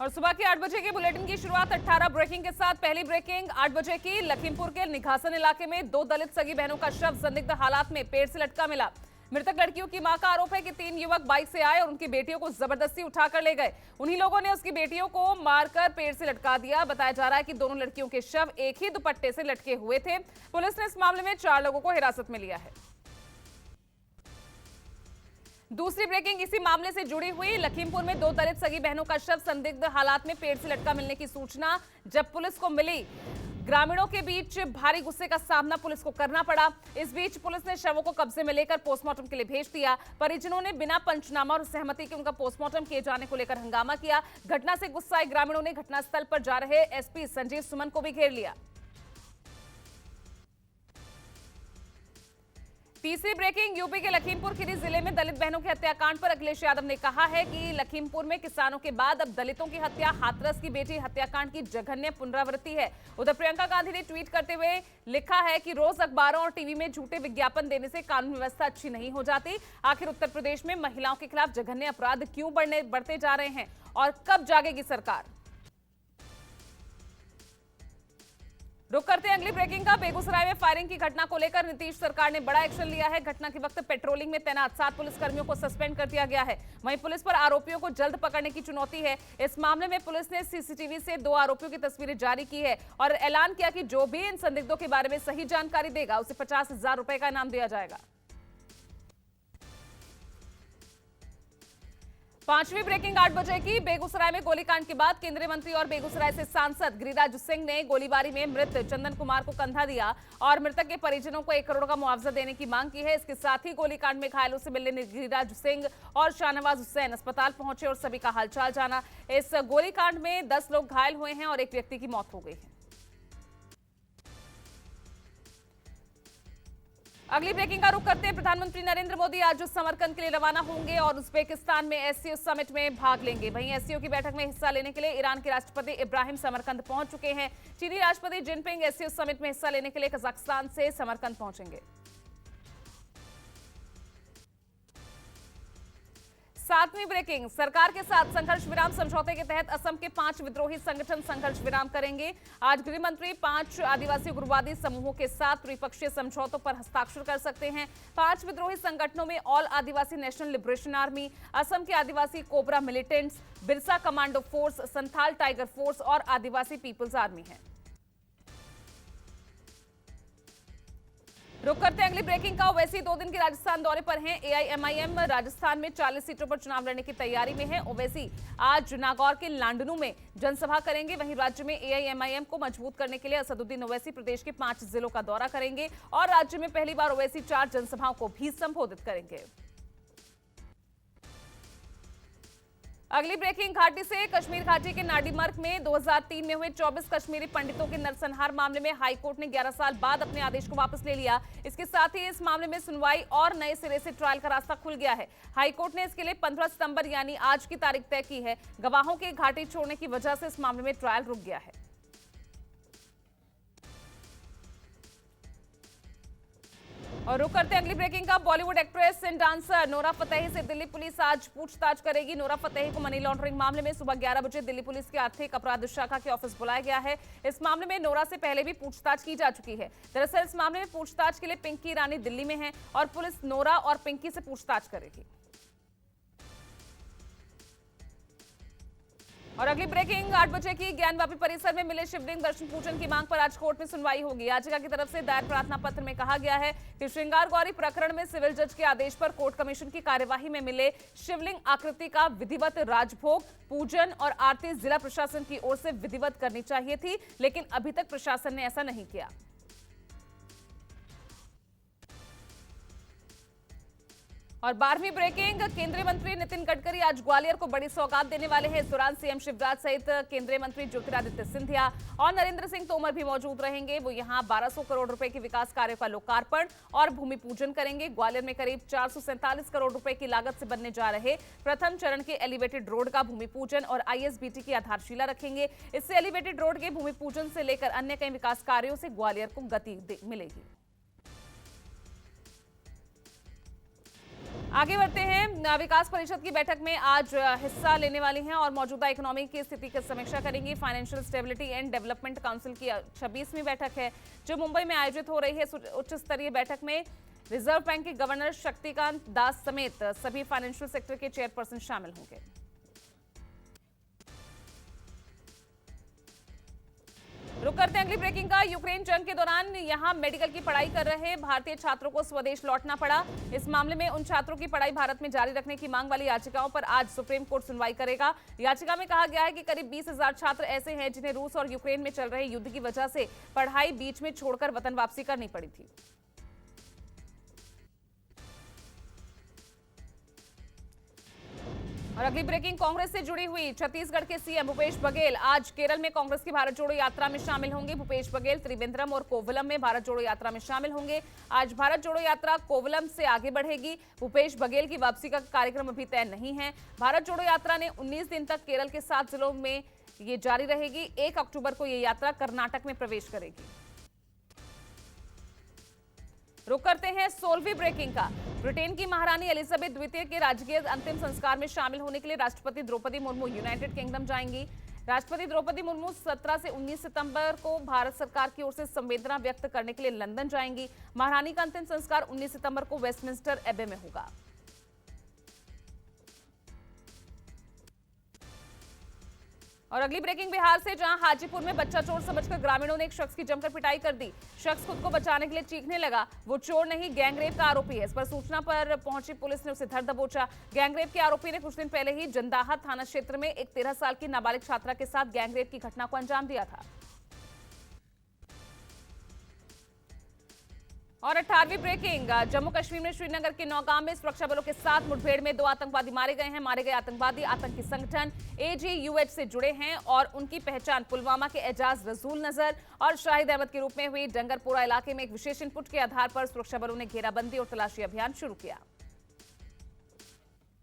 और सुबह के 8 बजे के बुलेटिन की शुरुआत 18 ब्रेकिंग के साथ। पहली ब्रेकिंग 8 बजे की। लखीमपुर के निघासन इलाके में 2 दलित सगी बहनों का शव संदिग्ध हालात में पेड़ से लटका मिला। मृतक लड़कियों की मां का आरोप है कि 3 युवक बाइक से आए और उनकी बेटियों को जबरदस्ती उठाकर ले गए। उन्हीं लोगों ने उसकी बेटियों को मारकर पेड़ से लटका दिया। बताया जा रहा है कि दोनों लड़कियों के शव एक ही दुपट्टे से लटके हुए थे। पुलिस ने इस मामले में 4 लोगों को हिरासत में लिया है। दूसरी ब्रेकिंग इसी मामले से जुड़ी हुई। लखीमपुर में 2 दलित सगी बहनों का शव संदिग्ध हालात में पेड़ से लटका मिलने की सूचना जब पुलिस को मिली, ग्रामीणों के बीच भारी गुस्से का सामना पुलिस को करना पड़ा। इस बीच पुलिस ने शवों को कब्जे में लेकर पोस्टमार्टम के लिए भेज दिया। परिजनों ने बिना पंचनामा और सहमति के उनका पोस्टमार्टम किए जाने को लेकर हंगामा किया। घटना से गुस्साए ग्रामीणों ने घटनास्थल पर जा रहे एसपी संजीव सुमन को भी घेर लिया। तीसरी ब्रेकिंग यूपी के लखीमपुर खीरी जिले में दलित बहनों के हत्याकांड पर अखिलेश यादव ने कहा है कि लखीमपुर में किसानों के बाद अब दलितों की हत्या हाथरस की बेटी हत्याकांड की जघन्य पुनरावृत्ति है। उधर प्रियंका गांधी ने ट्वीट करते हुए लिखा है कि रोज अखबारों और टीवी में झूठे विज्ञापन देने से कानून व्यवस्था अच्छी नहीं हो जाती। आखिर उत्तर प्रदेश में महिलाओं के खिलाफ जघन्य अपराध क्यों बढ़ते जा रहे हैं और कब जागेगी सरकार? रुक करते हैं अगली ब्रेकिंग का। बेगूसराय में फायरिंग की घटना को लेकर नीतीश सरकार ने बड़ा एक्शन लिया है। घटना के वक्त पेट्रोलिंग में तैनात 7 पुलिसकर्मियों को सस्पेंड कर दिया गया है। वहीं पुलिस पर आरोपियों को जल्द पकड़ने की चुनौती है। इस मामले में पुलिस ने सीसीटीवी से 2 आरोपियों की तस्वीरें जारी की है और ऐलान किया कि जो भी इन संदिग्धों के बारे में सही जानकारी देगा उसे 50,000 रुपए का इनाम दिया जाएगा। 5वीं ब्रेकिंग 8 बजे की। बेगूसराय में गोलीकांड के बाद केंद्रीय मंत्री और बेगूसराय से सांसद गिरिराज सिंह ने गोलीबारी में मृत चंदन कुमार को कंधा दिया और मृतक के परिजनों को 1 करोड़ का मुआवजा देने की मांग की है। इसके साथ ही गोलीकांड में घायलों से मिलने गिरिराज सिंह और शाहनवाज हुसैन अस्पताल पहुंचे और सभी का हालचाल जाना। इस गोलीकांड में 10 लोग घायल हुए हैं और एक व्यक्ति की मौत हो गई है। अगली ब्रेकिंग का रुख करते हैं। प्रधानमंत्री नरेंद्र मोदी आज समरकंद के लिए रवाना होंगे और उज्बेकिस्तान में एससीओ समिट में भाग लेंगे। वहीं एससीओ की बैठक में हिस्सा लेने के लिए ईरान के राष्ट्रपति इब्राहिम समरकंद पहुंच चुके हैं। चीनी राष्ट्रपति जिनपिंग एससीओ समिट में हिस्सा लेने के लिए कजाकिस्तान से समरकंद पहुंचेंगे। 7वीं ब्रेकिंग। सरकार के साथ संघर्ष विराम समझौते के तहत असम के 5 विद्रोही संगठन संघर्ष विराम करेंगे। आज गृह मंत्री 5 आदिवासी उग्रवादी समूहों के साथ त्रिपक्षीय समझौतों पर हस्ताक्षर कर सकते हैं। 5 विद्रोही संगठनों में all Adivasi national liberation army, Assam के Adivasi cobra militants, Birsa commando force, Santhal tiger force और आदिवासी पीपल्स आर्मी है। रुक करते हैं अगली ब्रेकिंग का। ओवैसी 2 दिन के राजस्थान दौरे पर हैं। एआईएमआईएम राजस्थान में 40 सीटों पर चुनाव लड़ने की तैयारी में है। ओवैसी आज नागौर के लांडनू में जनसभा करेंगे। वहीं राज्य में एआईएमआईएम को मजबूत करने के लिए असदुद्दीन ओवैसी प्रदेश के 5 जिलों का दौरा करेंगे और राज्य में पहली बार ओवैसी 4 जनसभाओं को भी संबोधित करेंगे। अगली ब्रेकिंग घाटी से। कश्मीर घाटी के नाडीमर्ग में 2003 में हुए 24 कश्मीरी पंडितों के नरसंहार मामले में हाईकोर्ट ने 11 साल बाद अपने आदेश को वापस ले लिया। इसके साथ ही इस मामले में सुनवाई और नए सिरे से ट्रायल का रास्ता खुल गया है। हाईकोर्ट ने इसके लिए 15 सितंबर यानी आज की तारीख तय की है। गवाहों के घाटी छोड़ने की वजह से इस मामले में ट्रायल रुक गया है। और रुक करते हैं अगली ब्रेकिंग का। Bollywood actress and dancer Nora Fatehi से दिल्ली पुलिस आज पूछताछ करेगी। नोरा फतेही को मनी लॉन्ड्रिंग मामले में सुबह 11 बजे दिल्ली पुलिस के आर्थिक अपराध शाखा के ऑफिस बुलाया गया है। इस मामले में नोरा से पहले भी पूछताछ की जा चुकी है। दरअसल इस मामले में पूछताछ के लिए पिंकी रानी दिल्ली में है और पुलिस नोरा और पिंकी से पूछताछ करेगी। और अगली ब्रेकिंग 8 बजे की। ज्ञानवापी परिसर में मिले शिवलिंग दर्शन पूजन की मांग पर आज कोर्ट में सुनवाई होगी। याचिका की तरफ से दायर प्रार्थना पत्र में कहा गया है कि श्रृंगार गौरी प्रकरण में सिविल जज के आदेश पर कोर्ट कमीशन की कार्यवाही में मिले शिवलिंग आकृति का विधिवत राजभोग, पूजन और आरती जिला प्रशासन की ओर से विधिवत करनी चाहिए थी, लेकिन अभी तक प्रशासन ने ऐसा नहीं किया। और 12वीं ब्रेकिंग। केंद्रीय मंत्री नितिन गडकरी आज ग्वालियर को बड़ी सौगात देने वाले हैं। इस दौरान सीएम शिवराज सहित केंद्रीय मंत्री ज्योतिरादित्य सिंधिया और नरेंद्र सिंह तोमर भी मौजूद रहेंगे। वो यहां 1200 करोड़ रुपए के विकास कार्यों का लोकार्पण और भूमि पूजन करेंगे। ग्वालियर में करीब 447 करोड़ रुपए की लागत से बनने जा रहे प्रथम चरण के एलिवेटेड रोड का भूमि पूजन और आईएसबीटी की आधारशिला रखेंगे। इससे एलिवेटेड रोड के भूमि पूजन से लेकर अन्य कई विकास कार्यों से ग्वालियर को गति मिलेगी। आगे बढ़ते हैं। विकास परिषद की बैठक में आज हिस्सा लेने वाली हैं और मौजूदा इकोनॉमी की स्थिति की समीक्षा करेंगी। Financial stability and development council की 26वीं बैठक है जो मुंबई में आयोजित हो रही है। उच्च स्तरीय बैठक में रिजर्व बैंक के गवर्नर शक्तिकांत दास समेत सभी फाइनेंशियल सेक्टर के चेयरपर्सन शामिल होंगे। रुक करते हैं अगली ब्रेकिंग का। यूक्रेन जंग के दौरान यहां मेडिकल की पढ़ाई कर रहे भारतीय छात्रों को स्वदेश लौटना पड़ा। इस मामले में उन छात्रों की पढ़ाई भारत में जारी रखने की मांग वाली याचिकाओं पर आज सुप्रीम कोर्ट सुनवाई करेगा। याचिका में कहा गया है कि करीब 20,000 छात्र ऐसे हैं जिन्हें रूस और यूक्रेन में चल रहे युद्ध की वजह से पढ़ाई बीच में छोड़कर वतन वापसी करनी पड़ी थी। और अगली ब्रेकिंग, कांग्रेस से जुड़ी हुई छत्तीसगढ़ के सीएम भूपेश बघेल आज केरल में कांग्रेस की भारत जोड़ो यात्रा में शामिल होंगे। भूपेश बघेल त्रिवेंद्रम और कोवलम में भारत जोड़ो यात्रा में शामिल होंगे। आज भारत जोड़ो यात्रा कोवलम से आगे बढ़ेगी। भूपेश बघेल की वापसी का कार्यक्रम अभी तय नहीं है। भारत जोड़ो यात्रा ने 19 दिन तक केरल के 7 जिलों में ये जारी रहेगी। 1 अक्टूबर को ये यात्रा कर्नाटक में प्रवेश करेगी। रुक करते हैं 16वीं ब्रेकिंग का। ब्रिटेन की महारानी एलिजाबेथ द्वितीय के राजकीय अंतिम संस्कार में शामिल होने के लिए राष्ट्रपति द्रौपदी मुर्मू यूनाइटेड किंगडम जाएंगी। राष्ट्रपति द्रौपदी मुर्मू 17 से 19 सितंबर को भारत सरकार की ओर से संवेदना व्यक्त करने के लिए लंदन जाएंगी। महारानी का अंतिम संस्कार 19 सितंबर को वेस्टमिंस्टर एबे में होगा। और अगली ब्रेकिंग बिहार से, जहां हाजीपुर में बच्चा चोर समझकर ग्रामीणों ने एक शख्स की जमकर पिटाई कर दी। शख्स खुद को बचाने के लिए चीखने लगा। वो चोर नहीं, गैंगरेप का आरोपी है। इस पर सूचना पर पहुंची पुलिस ने उसे धर दबोचा। गैंगरेप के आरोपी ने कुछ दिन पहले ही जंदाहा थाना क्षेत्र में एक 13 साल की नाबालिग छात्रा के साथ गैंगरेप की घटना को अंजाम दिया था। और 18वीं ब्रेकिंग, जम्मू कश्मीर में श्रीनगर के नौगाम में सुरक्षा बलों के साथ मुठभेड़ में 2 आतंकवादी मारे गए हैं। मारे गए आतंकवादी आतंकी संगठन AGUH से जुड़े हैं और उनकी पहचान पुलवामा के एजाज रसूल नजर और शाहिद अहमद के रूप में हुई। डंगरपोरा इलाके में एक विशेष इनपुट के आधार पर सुरक्षा बलों ने घेराबंदी और तलाशी अभियान शुरू किया।